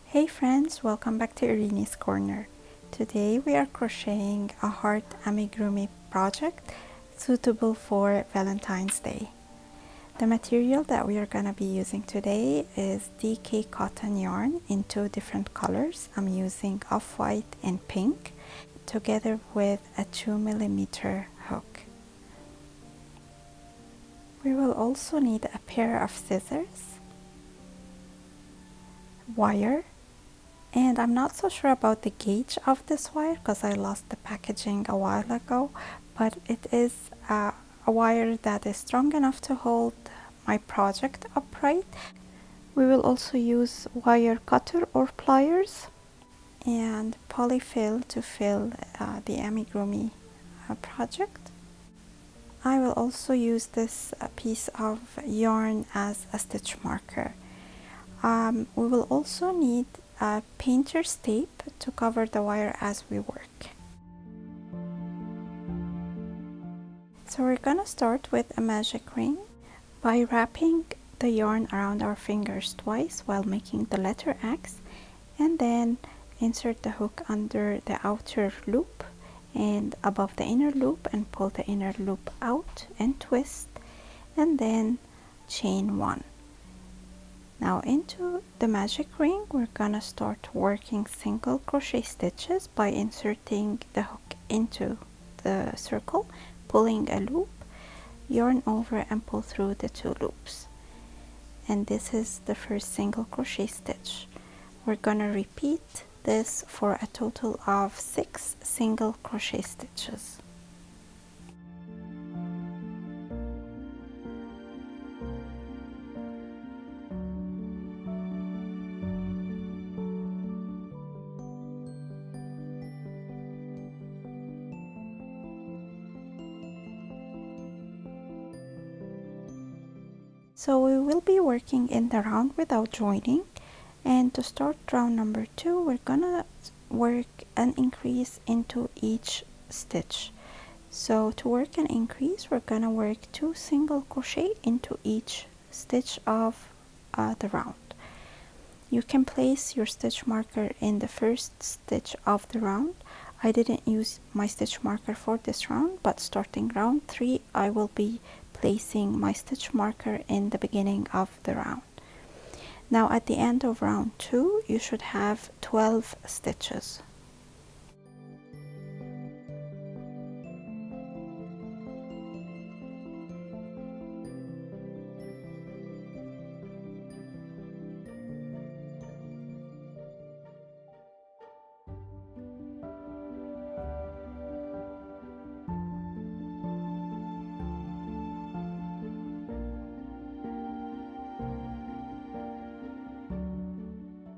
Hey friends, welcome back to Irini's Corner. Today we are crocheting a heart amigurumi project suitable for Valentine's Day. The material that we are going to be using today is DK cotton yarn in two different colors. I'm using off-white and pink together with a 2mm hook. We will also need a pair of scissors, wire, and I'm not so sure about the gauge of this wire because I lost the packaging a while ago, but it is a wire that is strong enough to hold my project upright. We will also use wire cutter or pliers and polyfill to fill the amigurumi project. I will also use this piece of yarn as a stitch marker. We will also need a painter's tape to cover the wire as we work. So we're gonna start with a magic ring by wrapping the yarn around our fingers twice while making the letter X, and then insert the hook under the outer loop and above the inner loop and pull the inner loop out and twist, and then chain one. Now into the magic ring we're gonna start working single crochet stitches by inserting the hook into the circle, pulling a loop, yarn over and pull through the two loops. And this is the first single crochet stitch. We're gonna repeat this for a total of 6 single crochet stitches. So we will be working in the round without joining, and to start round number 2 we're gonna work an increase into each stitch. So to work an increase we're gonna work 2 single crochet into each stitch of the round. You can place your stitch marker in the first stitch of the round. I didn't use my stitch marker for this round, but starting round 3 I will be placing my stitch marker in the beginning of the round. Now at the end of round 2 you should have 12 stitches.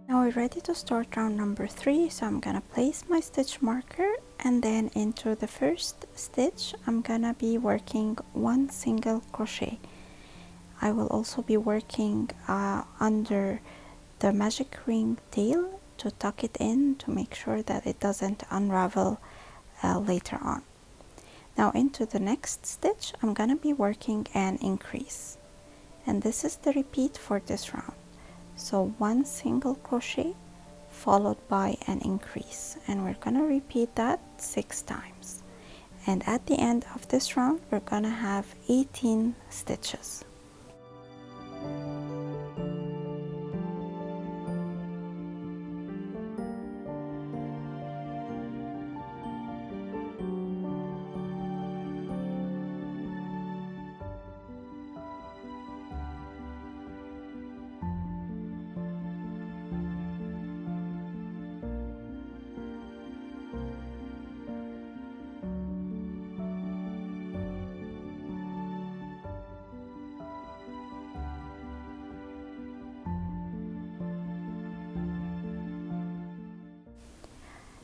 Now we're ready to start round number 3, so I'm gonna place my stitch marker, and then into the first stitch I'm gonna be working 1 single crochet. I will also be working under the magic ring tail to tuck it in to make sure that it doesn't unravel later on. Now into the next stitch I'm gonna be working an increase, and this is the repeat for this round. So 1 single crochet followed by an increase, and we're gonna repeat that 6 times. And at the end of this round we're gonna have 18 stitches.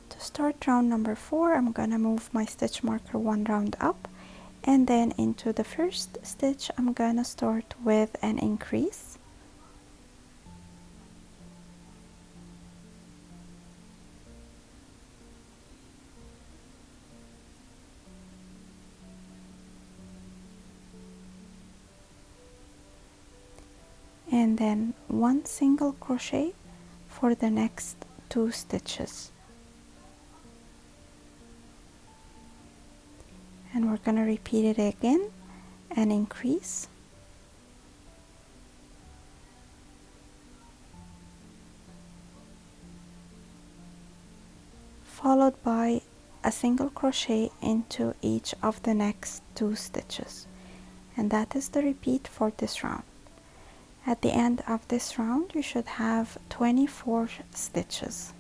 To start round number 4 I'm gonna move my stitch marker 1 round up, and then into the first stitch I'm gonna start with an increase, and then 1 single crochet for the next 2 stitches. And we're going to repeat it again and increase. Followed by a single crochet into each of the next 2 stitches. And that is the repeat for this round. At the end of this round, you should have 24 stitches.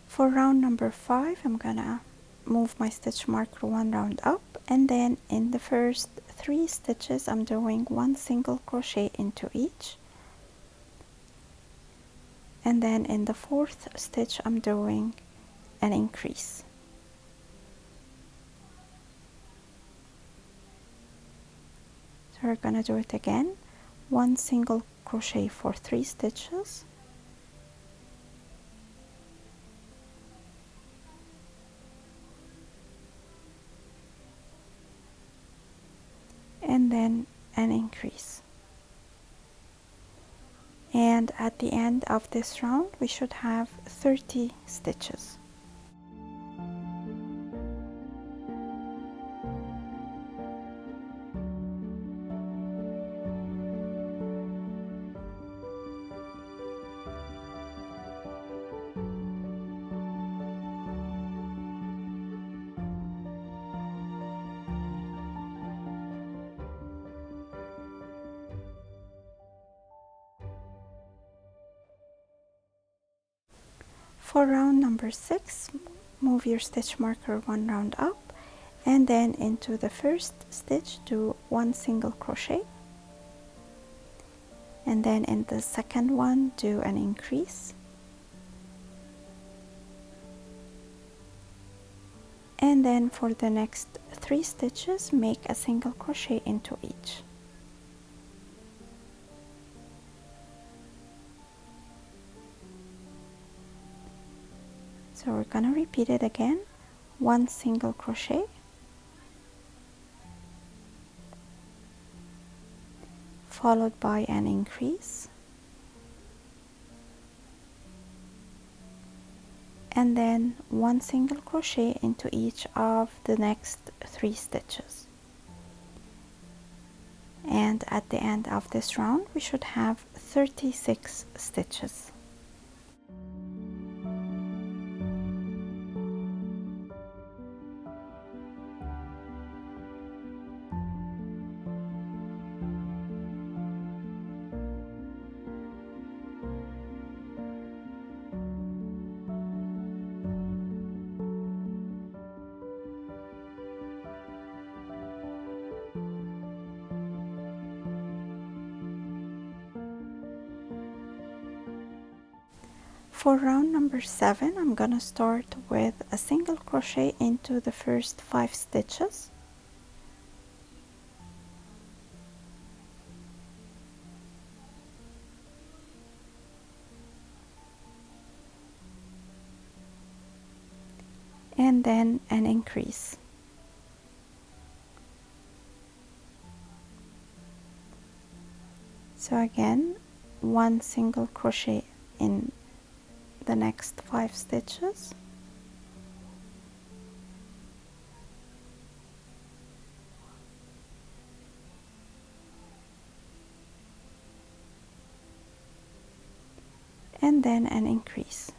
For round number 5, I'm gonna move my stitch marker 1 round up, and then in the first 3 stitches I'm doing 1 single crochet into each, and then in the 4th stitch I'm doing an increase. So we're gonna do it again, 1 single crochet for 3 stitches, and then an increase. And at the end of this round we should have 30 stitches. For round number 6, move your stitch marker 1 round up, and then into the first stitch do 1 single crochet, and then in the second one do an increase, and then for the next 3 stitches make a single crochet into each. So we're gonna repeat it again, 1 single crochet, followed by an increase, and then 1 single crochet into each of the next 3 stitches. And at the end of this round we should have 36 stitches. For round number 7, I'm gonna start with a single crochet into the first 5 stitches, and then an increase. So again, 1 single crochet in the next 5 stitches, and then an increase.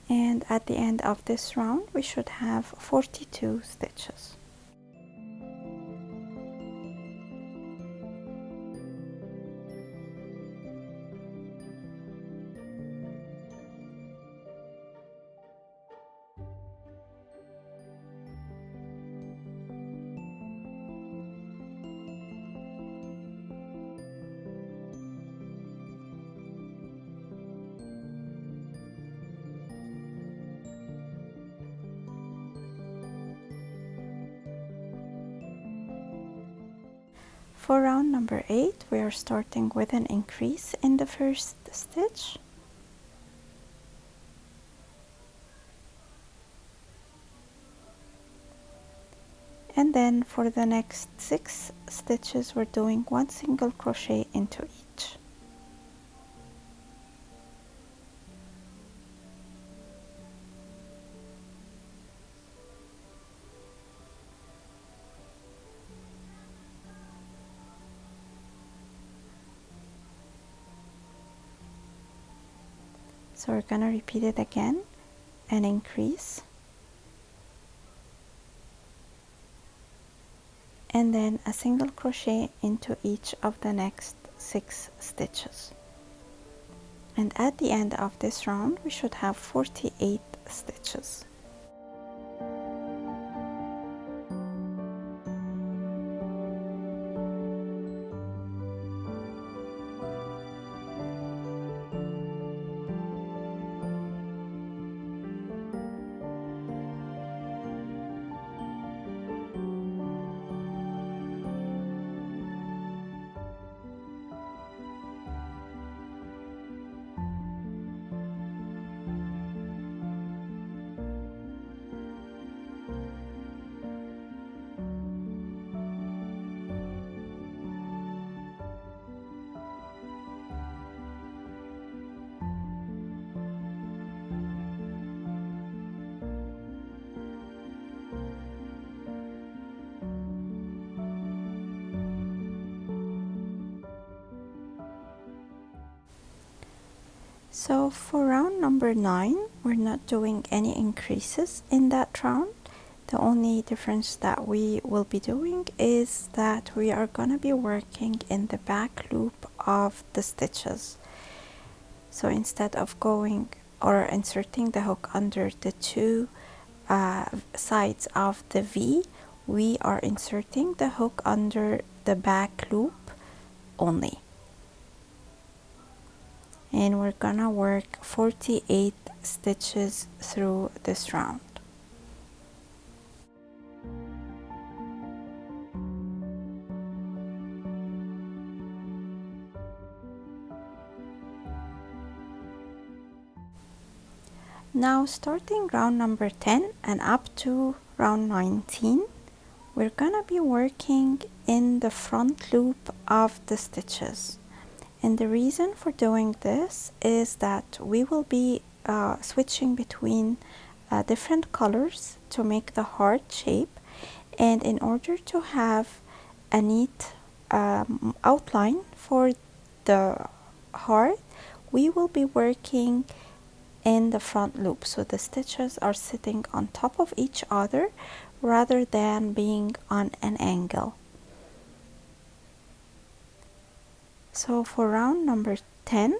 And at the end of this round we should have 42 stitches. For round number 8, we are starting with an increase in the first stitch. And then for the next 6 stitches, we're doing 1 single crochet into each. So we're gonna repeat it again, an increase, and then a single crochet into each of the next 6 stitches. And at the end of this round, we should have 48 stitches. So for round number 9, we're not doing any increases in that round. The only difference that we will be doing is that we are going to be working in the back loop of the stitches. So instead of going or inserting the hook under the 2 sides of the V, we are inserting the hook under the back loop only. And we're gonna work 48 stitches through this round. Now starting round number 10 and up to round 19, we're gonna be working in the front loop of the stitches. And the reason for doing this is that we will be switching between different colors to make the heart shape, and in order to have a neat outline for the heart, we will be working in the front loop, so the stitches are sitting on top of each other rather than being on an angle. So for round number 10,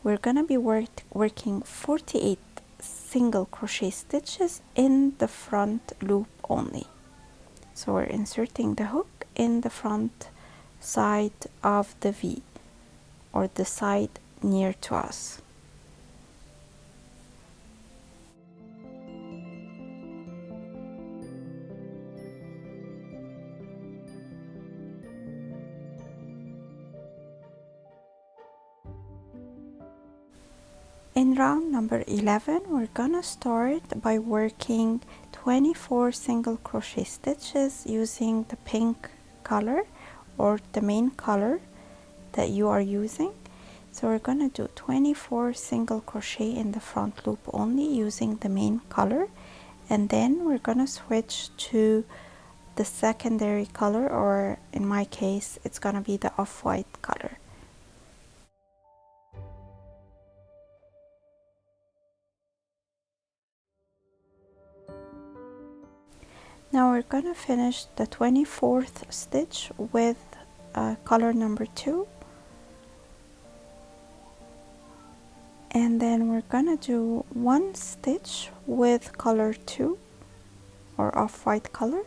we're gonna be working 48 single crochet stitches in the front loop only. So we're inserting the hook in the front side of the V, or the side near to us. In round number 11, we're gonna start by working 24 single crochet stitches using the pink color or the main color that you are using. So we're gonna do 24 single crochet in the front loop only using the main color, and then we're gonna switch to the secondary color, or in my case it's gonna be the off-white color. Now we're gonna finish the 24th stitch with color number 2, and then we're gonna do 1 stitch with color 2 or off-white color,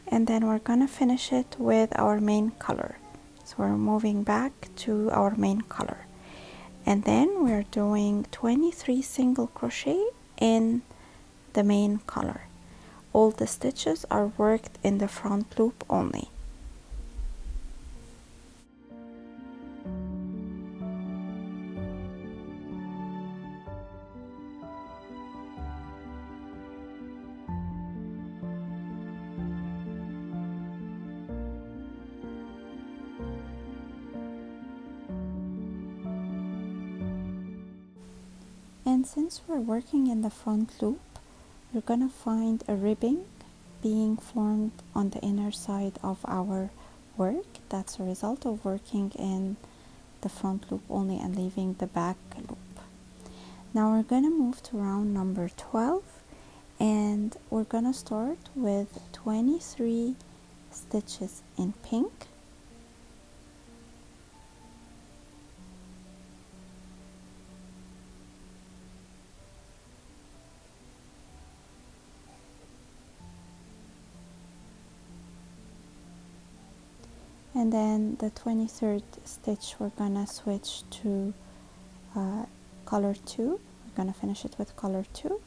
and then we're gonna finish it with our main color. So we're moving back to our main color, and then we're doing 23 single crochet in the main color. All the stitches are worked in the front loop only. And since we're working in the front loop, we're gonna find a ribbing being formed on the inner side of our work. That's a result of working in the front loop only and leaving the back loop. Now we're gonna move to round number 12, and we're gonna start with 23 stitches in pink. And then the 23rd stitch we're gonna switch to color 2. We're gonna finish it with color 2,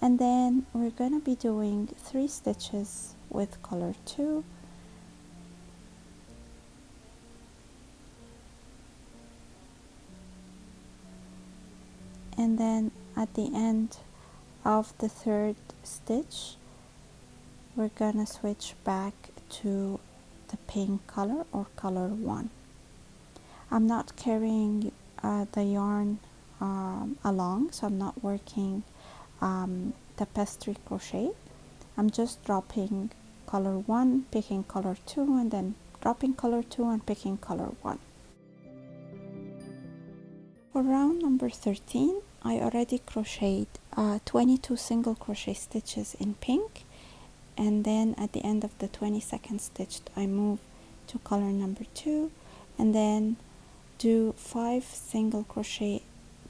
and then we're gonna be doing 3 stitches with color 2, and then at the end of the 3rd stitch we're gonna switch back to the pink color or color 1. I'm not carrying the yarn along, so I'm not working tapestry crochet. I'm just dropping color 1, picking color 2, and then dropping color 2 and picking color 1. For round number 13, I already crocheted 22 single crochet stitches in pink, and then at the end of the 22nd stitch I move to color number 2, and then do 5 single crochet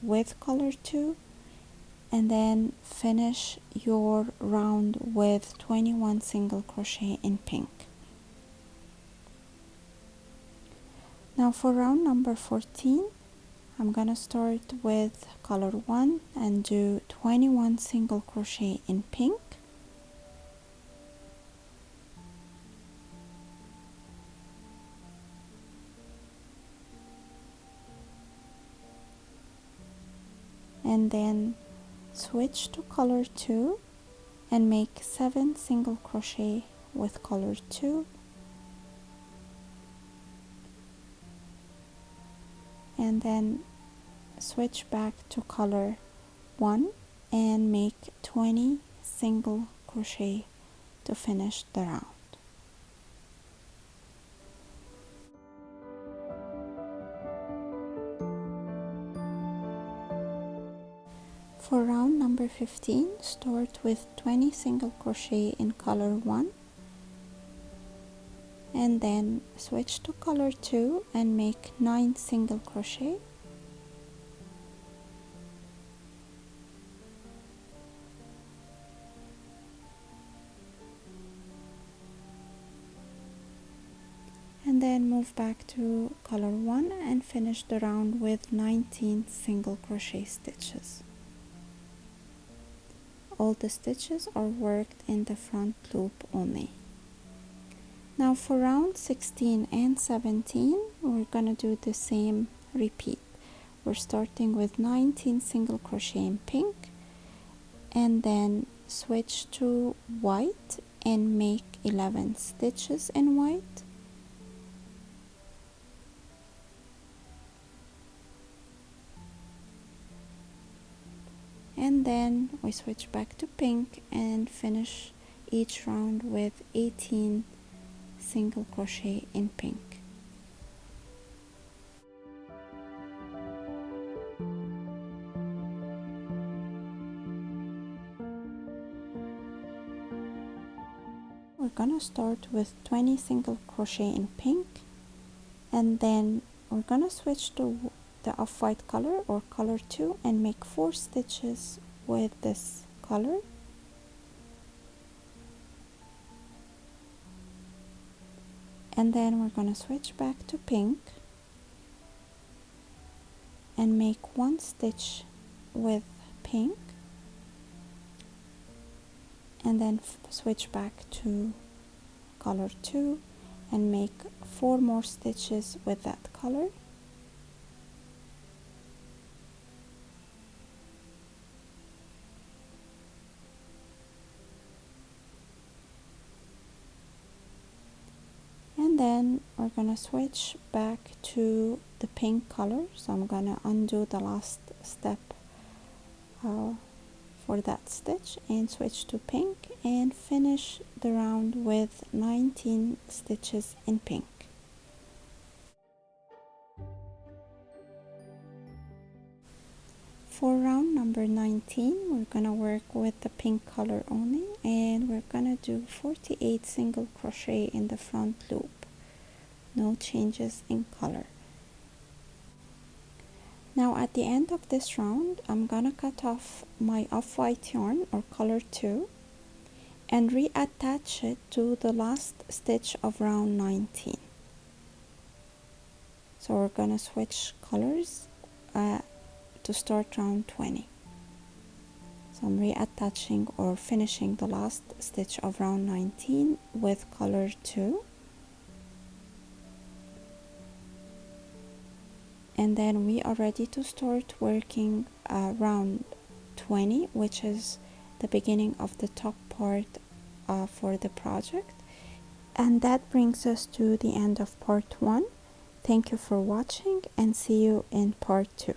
with color 2, and then finish your round with 21 single crochet in pink. Now for round number 14, I'm gonna start with color 1 and do 21 single crochet in pink, and then switch to color 2 and make 7 single crochet with color 2, and then switch back to color 1 and make 20 single crochet to finish the round. For round number 15, start with 20 single crochet in color 1, and then switch to color 2 and make 9 single crochet, and then move back to color 1 and finish the round with 19 single crochet stitches. All the stitches are worked in the front loop only. Now for round 16 and 17, we're gonna do the same repeat. We're starting with 19 single crochet in pink, and then switch to white and make 11 stitches in white, and then we switch back to pink and finish each round with 18 single crochet in pink. We're gonna start with 20 single crochet in pink, and then we're gonna switch to the off-white color or color 2 and make 4 stitches with this color, and then we're gonna switch back to pink and make 1 stitch with pink, and then switch back to color 2 and make 4 more stitches with that color. And then we're gonna switch back to the pink color, so I'm gonna undo the last step for that stitch and switch to pink and finish the round with 19 stitches in pink. For round number 19, we're gonna work with the pink color only, and we're gonna do 48 single crochet in the front loop. No changes in color. Now at the end of this round, I'm gonna cut off my off-white yarn or color 2 and reattach it to the last stitch of round 19. So we're gonna switch colors to start round 20. So I'm reattaching or finishing the last stitch of round 19 with color 2. And then we are ready to start working round 20, which is the beginning of the top part for the project. And that brings us to the end of part 1. Thank you for watching and see you in part 2.